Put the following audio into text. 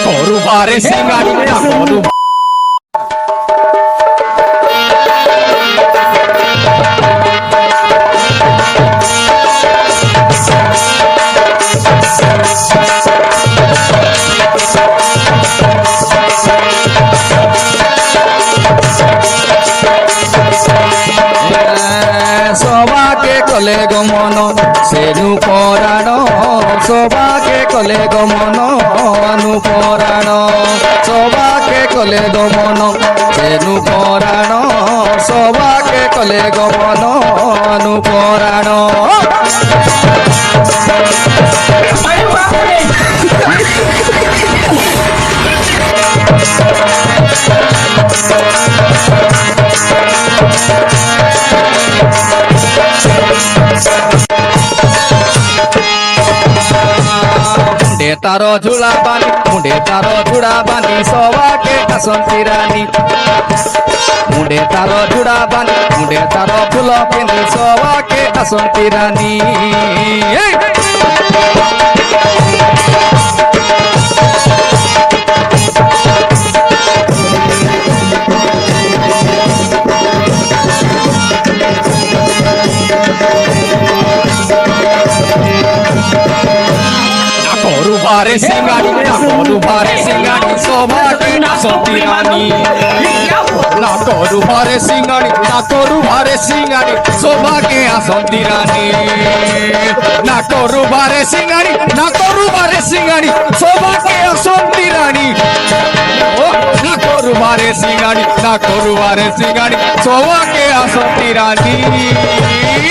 करू बारे सिंगाड़ी ना करू सबाके कले गमन सेनु पराण सबाके कले गमन अनुपराण सबाके कले गमन सेनु पराण सबाके कले गमन अनुपराण तारो झुला बानी मुंडे तारो झुड़ा बानी सबाके आसंती रानी मुंडे तारो झुड़ा बानी मुंडे तारो फूल पिंधी सबाके आसंती रानी बारे सिंगाड़ी ना करू बारे सिंगाड़ी सबाके आसंती रानी ना करू बारे सिंगाड़ी ना करू बारे सिंगाड़ी सबाके आसंती रानी ना करू बारे सिंगाड़ी ना करू बारे सिंगाड़ी सबाके आसंती रानी ओ ना करू बारे सिंगाड़ी ना करू बारे सिंगाड़ी सबाके आसंती रानी